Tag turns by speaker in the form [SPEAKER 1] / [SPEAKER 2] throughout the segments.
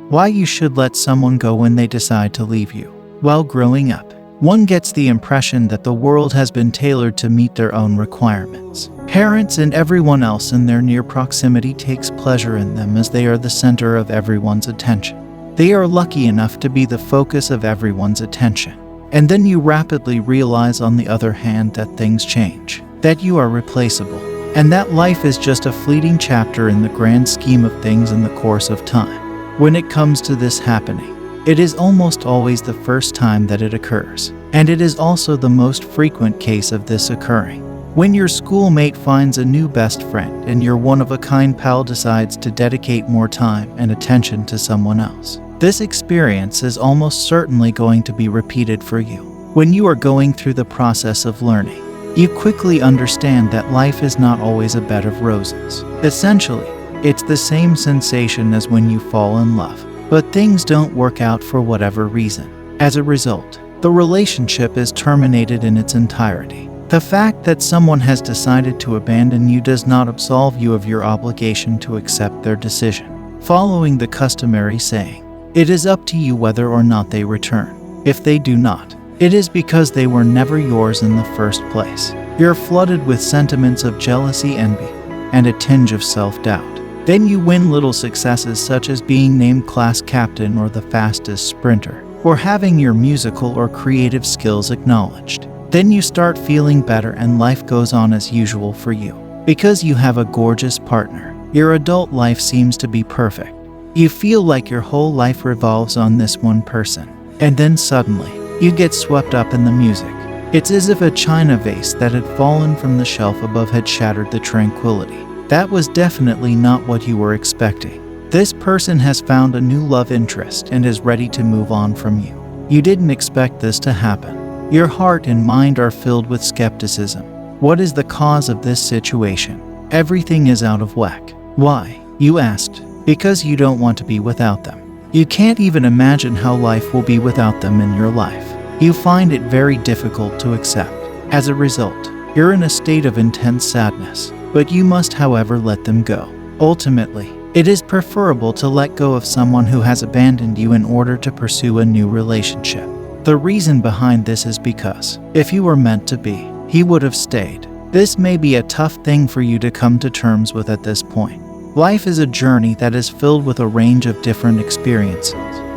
[SPEAKER 1] Why you should let someone go when they decide to leave you. While growing up, one gets the impression that the world has been tailored to meet their own requirements. Parents and everyone else in their near proximity takes pleasure in them as they are the center of everyone's attention. They are lucky enough to be the focus of everyone's attention. And then you rapidly realize, on the other hand, that things change, that you are replaceable, and that life is just a fleeting chapter in the grand scheme of things in the course of time. When it comes to this happening, it is almost always the first time that it occurs, and it is also the most frequent case of this occurring. When your schoolmate finds a new best friend and your one-of-a-kind pal decides to dedicate more time and attention to someone else, this experience is almost certainly going to be repeated for you. When you are going through the process of learning, you quickly understand that life is not always a bed of roses. Essentially, it's the same sensation as when you fall in love, but things don't work out for whatever reason. As a result, the relationship is terminated in its entirety. The fact that someone has decided to abandon you does not absolve you of your obligation to accept their decision. Following the customary saying, it is up to you whether or not they return. If they do not, it is because they were never yours in the first place. You're flooded with sentiments of jealousy, envy, and a tinge of self-doubt. Then you win little successes such as being named class captain or the fastest sprinter, or having your musical or creative skills acknowledged. Then you start feeling better and life goes on as usual for you. Because you have a gorgeous partner, your adult life seems to be perfect. You feel like your whole life revolves on this one person. And then suddenly, you get swept up in the music. It's as if a china vase that had fallen from the shelf above had shattered the tranquility. That was definitely not what you were expecting. This person has found a new love interest and is ready to move on from you. You didn't expect this to happen. Your heart and mind are filled with skepticism. What is the cause of this situation? Everything is out of whack. Why? You asked. Because you don't want to be without them. You can't even imagine how life will be without them in your life. You find it very difficult to accept. As a result, you're in a state of intense sadness. But you must, however, let them go. Ultimately, it is preferable to let go of someone who has abandoned you in order to pursue a new relationship. The reason behind this is because, if you were meant to be, he would have stayed. This may be a tough thing for you to come to terms with at this point. Life is a journey that is filled with a range of different experiences.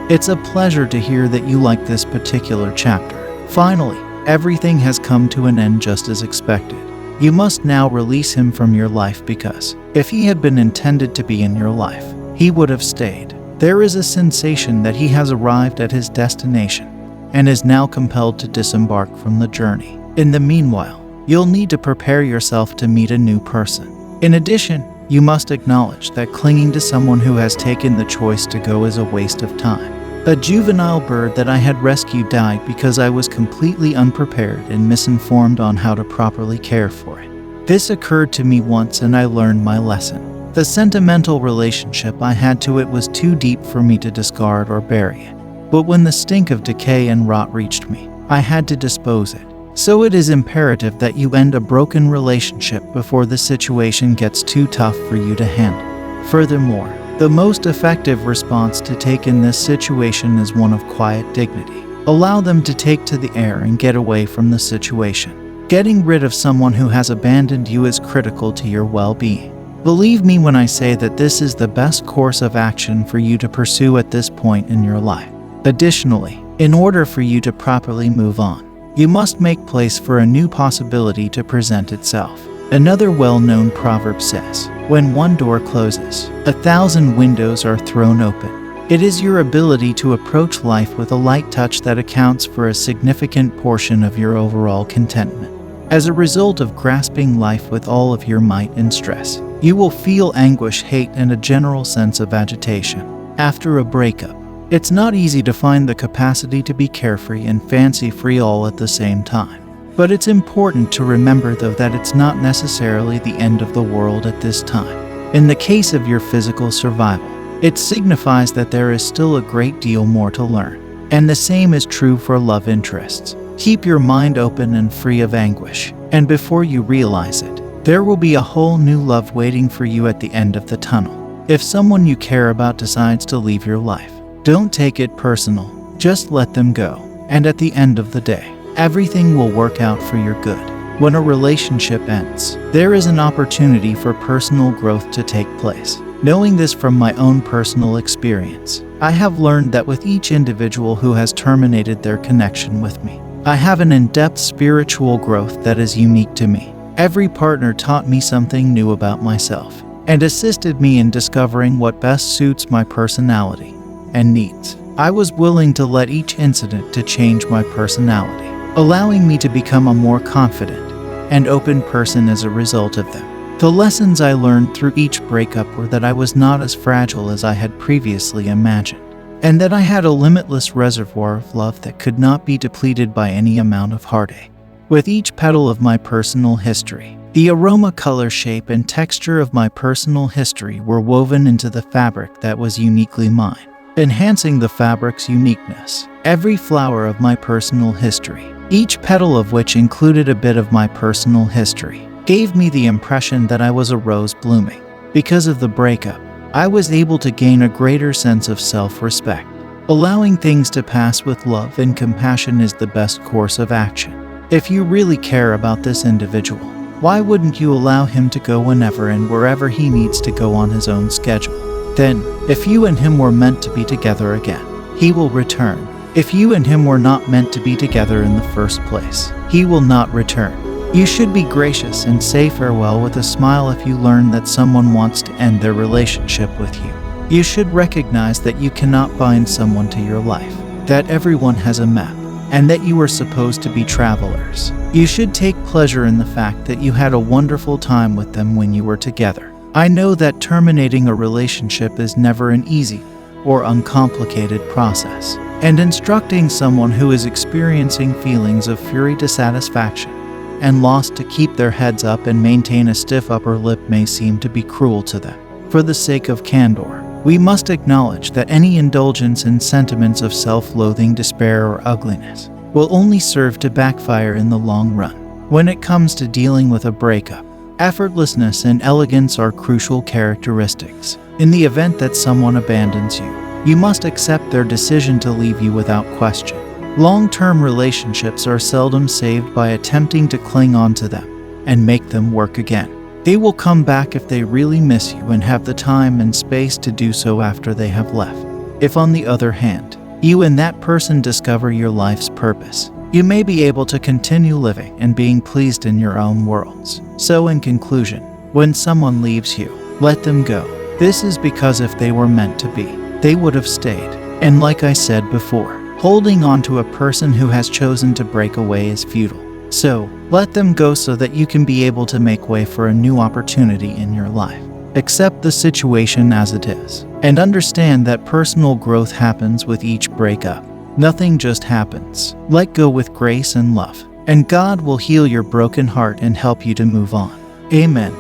[SPEAKER 1] It's a pleasure to hear that you like this particular chapter. Finally, everything has come to an end just as expected. You must now release him from your life because, if he had been intended to be in your life, he would have stayed. There is a sensation that he has arrived at his destination and is now compelled to disembark from the journey. In the meanwhile, you'll need to prepare yourself to meet a new person. In addition, you must acknowledge that clinging to someone who has taken the choice to go is a waste of time. A juvenile bird that I had rescued died because I was completely unprepared and misinformed on how to properly care for it. This occurred to me once and I learned my lesson. The sentimental relationship I had to it was too deep for me to discard or bury it. But when the stink of decay and rot reached me, I had to dispose it. So it is imperative that you end a broken relationship before the situation gets too tough for you to handle. Furthermore, the most effective response to take in this situation is one of quiet dignity. Allow them to take to the air and get away from the situation. Getting rid of someone who has abandoned you is critical to your well-being. Believe me when I say that this is the best course of action for you to pursue at this point in your life. Additionally, in order for you to properly move on, you must make place for a new possibility to present itself. Another well-known proverb says, when one door closes, 1,000 windows are thrown open. It is your ability to approach life with a light touch that accounts for a significant portion of your overall contentment. As a result of grasping life with all of your might and stress, you will feel anguish, hate, and a general sense of agitation. After a breakup, it's not easy to find the capacity to be carefree and fancy-free all at the same time. But it's important to remember, though, that it's not necessarily the end of the world at this time. In the case of your physical survival, it signifies that there is still a great deal more to learn. And the same is true for love interests. Keep your mind open and free of anguish, and before you realize it, there will be a whole new love waiting for you at the end of the tunnel. If someone you care about decides to leave your life, Don't take it personal. Just let them go. And at the end of the day, everything will work out for your good. When a relationship ends, there is an opportunity for personal growth to take place. Knowing this from my own personal experience, I have learned that with each individual who has terminated their connection with me, I have an in-depth spiritual growth that is unique to me. Every partner taught me something new about myself and assisted me in discovering what best suits my personality and needs. I was willing to let each incident to change my personality, allowing me to become a more confident and open person as a result of them. The lessons I learned through each breakup were that I was not as fragile as I had previously imagined, and that I had a limitless reservoir of love that could not be depleted by any amount of heartache. With each petal of my personal history, the aroma, color, shape, and texture of my personal history were woven into the fabric that was uniquely mine, enhancing the fabric's uniqueness. Every flower of my personal history, each petal of which included a bit of my personal history, gave me the impression that I was a rose blooming. Because of the breakup, I was able to gain a greater sense of self-respect. Allowing things to pass with love and compassion is the best course of action. If you really care about this individual, why wouldn't you allow him to go whenever and wherever he needs to go on his own schedule? Then, if you and him were meant to be together again, he will return. If you and him were not meant to be together in the first place, he will not return. You should be gracious and say farewell with a smile if you learn that someone wants to end their relationship with you. You should recognize that you cannot bind someone to your life, that everyone has a map, and that you are supposed to be travelers. You should take pleasure in the fact that you had a wonderful time with them when you were together. I know that terminating a relationship is never an easy or uncomplicated process, and instructing someone who is experiencing feelings of fury, dissatisfaction, and lost to keep their heads up and maintain a stiff upper lip may seem to be cruel to them. For the sake of candor, we must acknowledge that any indulgence in sentiments of self-loathing, despair, or ugliness will only serve to backfire in the long run. When it comes to dealing with a breakup, effortlessness and elegance are crucial characteristics. In the event that someone abandons you, you must accept their decision to leave you without question. Long-term relationships are seldom saved by attempting to cling on to them and make them work again. They will come back if they really miss you and have the time and space to do so after they have left. If, on the other hand, you and that person discover your life's purpose, you may be able to continue living and being pleased in your own worlds. So in conclusion, when someone leaves you, let them go. This is because if they were meant to be, they would have stayed. And like I said before, holding on to a person who has chosen to break away is futile. So, let them go so that you can be able to make way for a new opportunity in your life. Accept the situation as it is, and understand that personal growth happens with each breakup. Nothing just happens. Let go with grace and love, and God will heal your broken heart and help you to move on. Amen.